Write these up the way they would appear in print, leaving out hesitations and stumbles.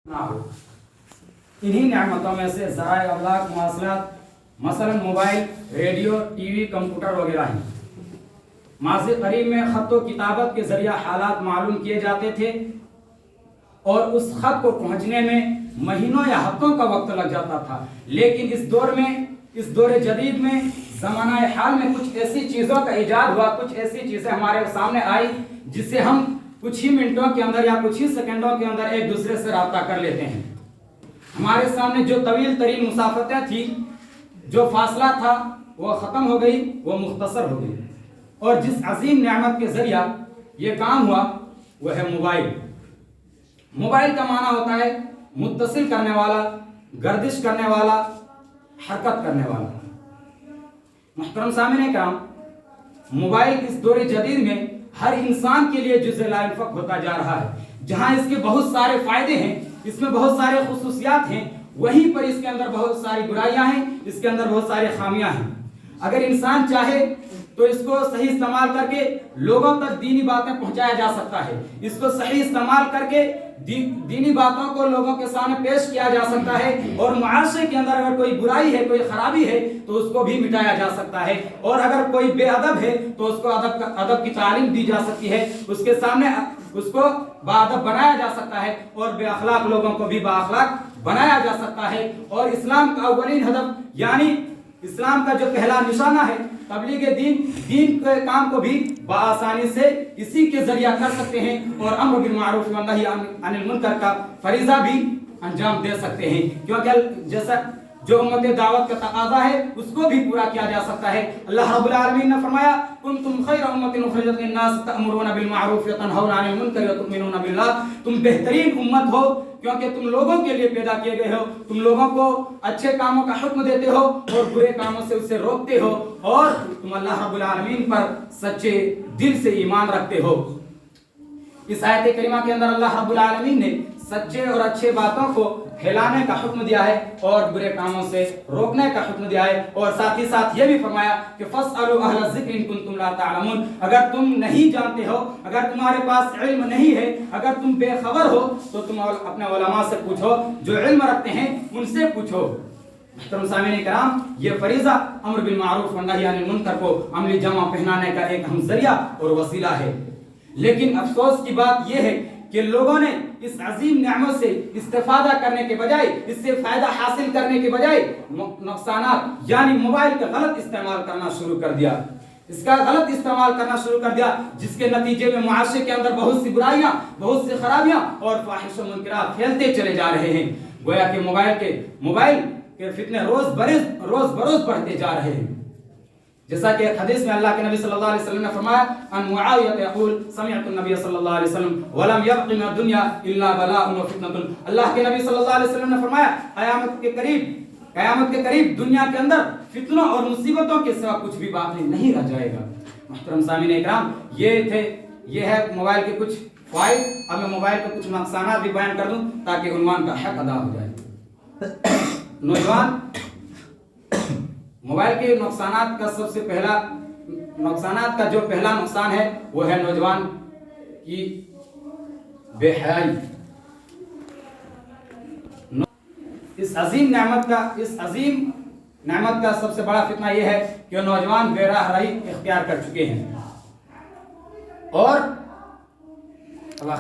ना हो। इन्हीं नेमतों में से ज़राए अबलाग मवासलात मसलन मोबाइल, रेडियो, टीवी, कंप्यूटर वगैरह हैं। माज़ी करीब में ख़त व किताबत के ज़रिया हालात मालूम किए जाते थे और उस ख़त को पहुँचने में महीनों या हफ्तों का वक्त लग जाता था। लेकिन इस दौर जदीद में ज़माना हाल में कुछ ऐसी चीज़ों का इजाद हुआ, कुछ ऐसी चीज़ें हमारे सामने आई जिससे हम कुछ ही मिनटों के अंदर या कुछ ही सेकंडों के अंदर एक दूसरे से राब्ता कर लेते हैं। हमारे सामने जो तवील तरीन मुसाफतें थी, जो फासला था, वो ख़त्म हो गई, वो मुख्तसर हो गई। और जिस अजीम नेमत के ज़रिया ये काम हुआ वह है मोबाइल। मोबाइल का माना होता है मुत्तसिल करने वाला, गर्दिश करने वाला, हरकत करने वाला। मुहतरम सामीन कराम, मोबाइल इस दौर जदीद में हर इंसान के लिए जुज़ लाइनफ़क होता जा रहा है। जहाँ इसके बहुत सारे फ़ायदे हैं, इसमें बहुत सारे खुसूसियात हैं, वहीं पर इसके अंदर बहुत सारी बुराइयां हैं, इसके अंदर बहुत सारी खामियां हैं। अगर इंसान चाहे तो इसको सही इस्तेमाल करके लोगों तक दीनी बातें पहुंचाया जा सकता है। इसको सही इस्तेमाल करके दीनी बातों को लोगों के सामने पेश किया जा सकता है। और मुआशरे के अंदर अगर कोई बुराई है, कोई खराबी है, तो उसको भी मिटाया जा सकता है। और अगर कोई बेअदब है तो उसको अदब की तालीम दी जा सकती है, उसके सामने उसको बाअदब बनाया जा सकता है और बेअखलाक लोगों को भी बाअखलाक बनाया जा सकता है। और इस्लाम का अव्वलीन हदफ यानी इस्लाम का जो पहला निशाना है तबलीग दीन के काम को भी बआसानी से इसी के जरिया कर सकते हैं और अम्र बिल मारूफ व नही अनिल मुनकर का फरीजा भी अंजाम दे सकते हैं। क्योंकि जैसा जो उम्मत दावत का तकाज़ा है उसको भी पूरा किया जा सकता है। अल्लाह रब्बुल आलमीन ने फरमाया, कुंतुम खैरा उम्मतिन उखरिजत लिन्नास तअमुरूना बिल मारूफ व तनहौना अनिल मुनकर व तु'मिनूना बिल्लाह। तुम बेहतरीन उम्मत हो क्योंकि तुम लोगों के लिए पैदा किए गए हो। तुम लोगों को अच्छे कामों का हुक्म देते हो और बुरे कामों से उससे रोकते हो और तुम अल्लाह रब्बुल आलमीन पर सच्चे दिल से ईमान रखते हो। इस आयत करीमा के अंदर अल्लाह रब्बुल आलमीन ने सच्चे और अच्छे बातों को फैलाने का हुक्म दिया है और बुरे कामों से रोकने का हुक्म दिया है। और साथ ही साथ ये भी फरमाया कि फस्अलू अहल ज़िक्र इन कुंतुम ला तालमून। अगर तुम नहीं जानते हो, अगर तुम्हारे पास इल्म नहीं है, अगर तुम बेखबर हो तो तुम अपने उलमा से पूछो, जो इल्म रखते हैं उनसे पूछो। मुहतरम सामीन कराम, ये फरीजा अम्र बिल मारूफ व नही अनिल मुनकर को अमली जमा पहनाने का एक अहम जरिया और वसीला है। लेकिन अफसोस की बात यह है कि लोगों ने इस अजीम नेमत से इस्तेफादा करने के बजाय, इससे फायदा हासिल करने के बजाय नुकसानात यानी मोबाइल का गलत इस्तेमाल करना शुरू कर दिया। इसका गलत इस्तेमाल करना शुरू कर दिया, जिसके नतीजे में मुआशरे के अंदर बहुत सी बुराइयां, बहुत सी खराबियां और फाहिश व मुनकरात फैलते चले जा रहे हैं। गोया कि मोबाइल के फितने रोज बरोज बढ़ते जा रहे हैं। जैसा कि हदीस में अल्लाह के नबी सल्लल्लाहु अलैहि वसल्लम ने फरमाया, अन मुआविया यक़ूल समिअतु नबी सल्लल्लाहु अलैहि वसल्लम वलम यबक़ि मिन दुनिया इल्ला बलाउन व फितनतुन। अल्लाह के नबी सल्लल्लाहु अलैहि वसल्लम ने फरमाया, क़यामत के करीब दुनिया के अंदर फितनों और मुसीबतों के सिवा कुछ भी बाकी नहीं रह जाएगा। मुहतरम सामीन इकराम, ये है मोबाइल के कुछ फ़ायदे। अब मैं मोबाइल के कुछ नुकसानात भी बयान कर दूं ताकि उन्वान का हक अदा हो जाए। नौजवान, मोबाइल के नुकसानात का जो पहला नुकसान है वो है नौजवान की बेहयाई। इस अजीम नेमत का सबसे बड़ा फितना यह है कि नौजवान बेराहराही इख्तियार कर चुके हैं। और अल्लाह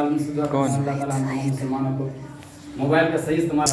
मुसलमानों को मोबाइल का सही इस्तेमाल